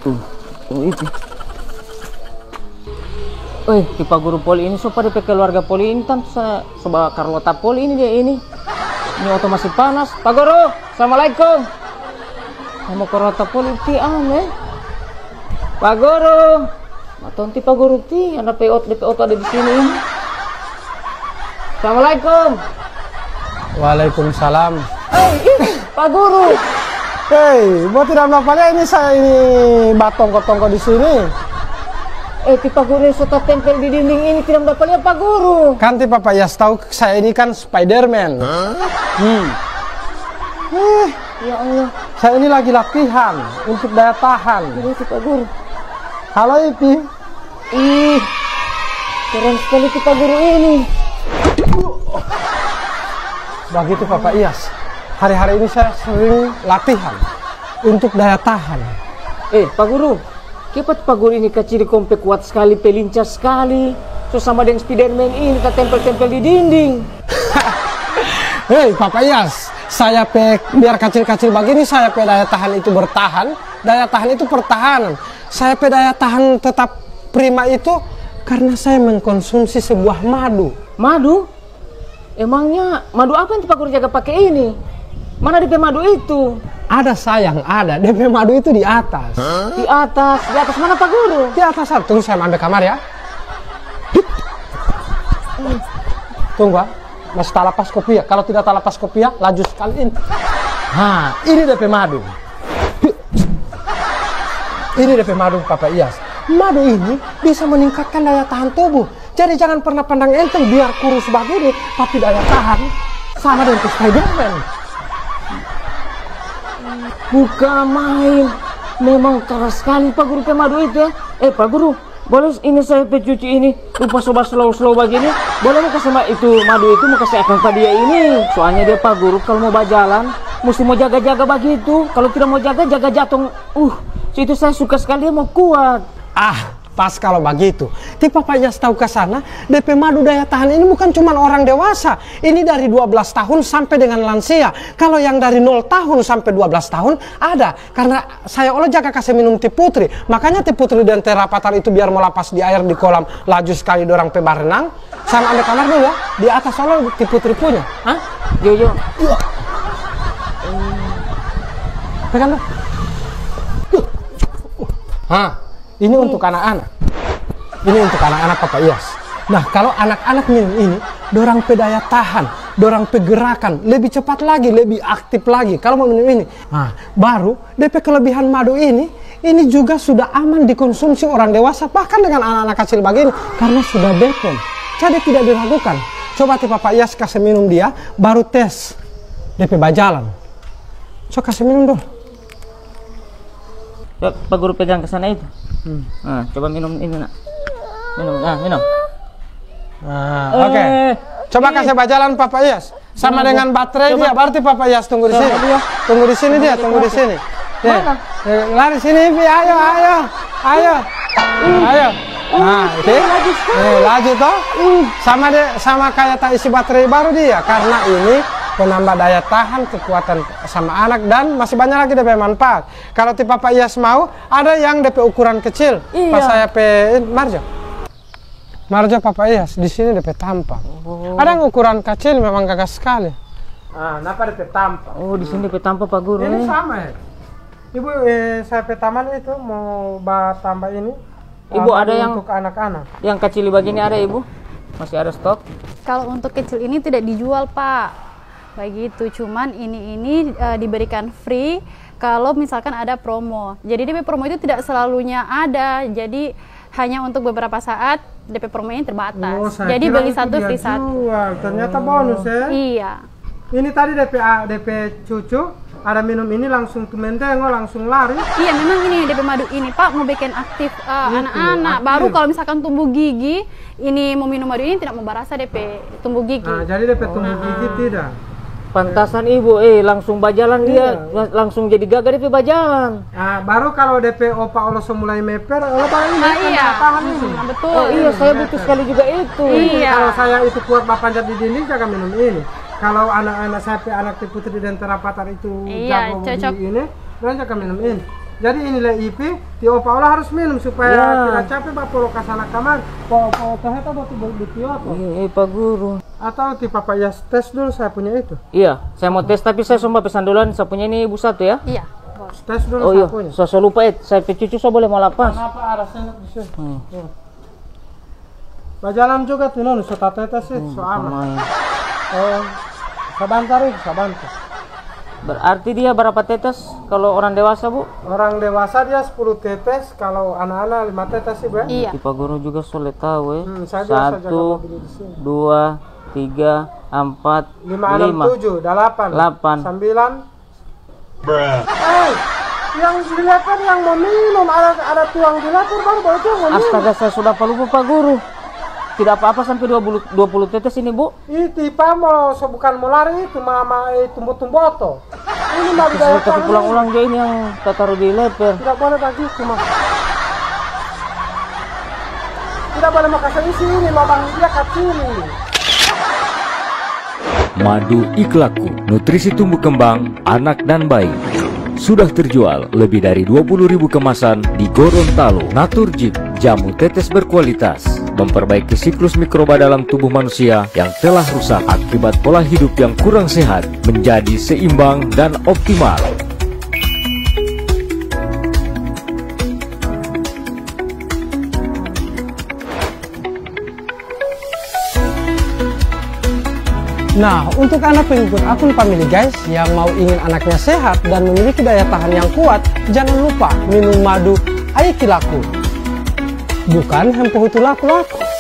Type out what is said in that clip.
Itu. Tipe guru poli ini so pada keluarga poli ini kan sobat Carlota poli ini dia ini. Ini oto masih panas. Pak Guru, assalamualaikum. Sama Carlota poli ti Pak Guru. Maton ti Pak Guru ti, ada DPO ada di sini. Assalamualaikum. Waalaikumsalam. Pak Guru. Buat tidak melakukannya ini saya ini batong-tongko di sini. Pak Guru suka tempel di dinding ini tidak mendapatnya Pak Guru. Kan tipe Pak Yas tahu saya ini kan Spiderman. Ya Allah. Saya ini lagi latihan untuk daya tahan. Itu Pak Guru. Halo Ipi. Keren sekali Pak Guru ini. Begitu Pak Iyas. Hari-hari ini saya sering latihan untuk daya tahan. Pak Guru, kepat Pak Guru ini kecil kompe kuat sekali, pelincah sekali. So sama dengan Spiderman ini kita tempel-tempel di dinding. Pak Iyas, saya biar kecil-kecil begini saya daya tahan itu bertahan, daya tahan itu pertahanan. Saya daya tahan tetap prima itu karena saya mengkonsumsi sebuah madu. Madu? Emangnya madu apa yang Pak Guru jaga pakai ini? Mana DP madu itu? Ada sayang, ada. DP madu itu di atas. Di atas? Di atas mana Pak Guru? Di atas. Tunggu saya ambil kamar ya. Tunggu, masih talapas kopi ya. Kalau tidak talapas kopi ya, laju sekali ini. Ini DP madu. Ini DP madu Papa Iyas. Madu ini bisa meningkatkan daya tahan tubuh. Jadi jangan pernah pandang enteng biar kurus begini, tapi daya tahan sama dengan Spiderman. Bukan main. Memang keras sekali Pak Guru madu itu ya. Pak Guru, boleh ini saya cuci ini lupa sobat slow begini. Boleh mau kasih itu madu itu mau kasih akan ke dia ini. Soalnya dia Pak Guru kalau mau berjalan mesti mau jaga-jaga begitu. Kalau tidak mau jaga jatuh. Itu saya suka sekali dia mau kuat. Pas kalau begitu. Tipe Pak Iyas tahu ke sana, DP madu daya tahan ini bukan cuma orang dewasa. Ini dari 12 tahun sampai dengan lansia. Kalau yang dari 0 tahun sampai 12 tahun ada. Karena saya jaga kasih minum Ti Putri. Makanya Ti Putri dan Terapatar itu biar mau lapas di air di kolam laju sekali dorang berenang. Saya ambil kamar dulu ya. Di atas soalnya Ti Putri punya. Yo. Pegang dong. Ini untuk anak-anak. Ini untuk anak-anak Papa Iyas. Nah, kalau anak-anak minum ini, dorang daya tahan, dorang gerakan lebih cepat lagi, lebih aktif lagi. Kalau mau minum ini, baru DP kelebihan madu ini juga sudah aman dikonsumsi orang dewasa, bahkan dengan anak-anak kecil begini, karena sudah bepom. Jadi tidak diragukan. Coba Papa Iyas kasih minum dia, baru tes DP bajalan. Coba kasih minum dulu. Pak Guru pegang ke sana itu. Coba minum ini nak. Minum. Oke. Coba kasih bajalan Papa Iyas. Sama dengan baterai dia. Berarti Papa Iyas tunggu di sini. Tunggu di sini dia, tunggu di sini. Lari sini, ayo. Itu. Laju toh. Sama kayak tak isi baterai baru dia. Karena ini penambah daya tahan, kekuatan sama anak, dan masih banyak lagi DP manfaat. Kalau tipe Papa Iyas mau, ada yang DP ukuran kecil. Pas saya Marjo Papa Iyas di sini DP tampang. Ada yang ukuran kecil memang gagas sekali. Kenapa DP tampang? Di sini DP tampang Pak Guru. Ini sama ya. Ibu, saya taman itu mau tambah ini. Ibu ada yang untuk anak-anak. Yang kecil begini ada Ibu? Masih ada stok? Kalau untuk kecil ini tidak dijual Pak. Begitu, cuman ini diberikan free kalau misalkan ada promo. Jadi DP promo itu tidak selalunya ada, jadi hanya untuk beberapa saat DP promo ini terbatas. Jadi beli satu free satu. Ternyata bonus ya? Iya. Ini tadi DP cucu ada minum ini langsung mendengo langsung lari. Iya, memang ini DP madu ini Pak mau bikin aktif anak-anak. Baru kalau misalkan tumbuh gigi, ini mau minum madu ini tidak mau berasa DP tumbuh gigi. Jadi DP tumbuh gigi tidak. Pantasan Ibu, langsung bajalan dia, langsung jadi gagah DP bajalan. Baru kalau DP opa oloso mulai meper, tahan ini. Betul. Iya, saya butuh sekali juga itu. Iya. Kalau saya itu kuat panjat di dinding, jangan minum ini. Kalau anak-anak saya, anak Ti Putri dan Terapatar itu jago cocok. ini, dan jangan minum ini. Jadi inilah IP, Tio Paula harus minum supaya tidak capek bapak lokas anak kamar. Opa heta waktu di Kyoto. Iya, Pak Guru. Atau ti Papa Iyas tes dulu saya punya itu. Iya, saya mau tes tapi saya sumpah pesan duluan. Saya punya ini ibu satu ya. Iya. Tes dulu Oh saya iya, punya. saya lupa saya cucu saya boleh mau lapas. Kenapa ada sendok di sini? Berjalan juga tuh non, so tata sih, so aman. Oh, sabantar. Berarti dia berapa tetes kalau orang dewasa, Bu? Orang dewasa dia 10 tetes, kalau anak-anak 5 tetes sih, Bu. Iya. Pak Guru juga sulit tahu ya. Saya biasa jaga 1, mobil di sini. 2, 3, 4, 5, 6, 7, 8, 8. 9. Yang dilihat kan yang mau minum, ada tuang di lapor baru itu yang mau minum. Astaga, saya sudah lupa Pak Guru. Tidak apa-apa sampai 20 tetes ini, Bu. Itu Pak mau bukan mau lari itu mama tumbuh-tumbuh. Ini mau Saya kasih pulang-ulang dia ini yang tak taruh di leper. tidak boleh begitu mah. Tidak boleh makasih isi ini lubang dia kecil. Madu Ikhlaku, nutrisi tumbuh kembang anak dan bayi. Sudah terjual lebih dari 20.000 kemasan di Gorontalo. Naturjib, jamu tetes berkualitas, memperbaiki siklus mikroba dalam tubuh manusia yang telah rusak akibat pola hidup yang kurang sehat menjadi seimbang dan optimal. Nah, untuk anak pengikut akun family guys yang mau ingin anaknya sehat dan memiliki daya tahan yang kuat, jangan lupa minum madu Ikhlaku. Bukan hempuhutu laku-laku.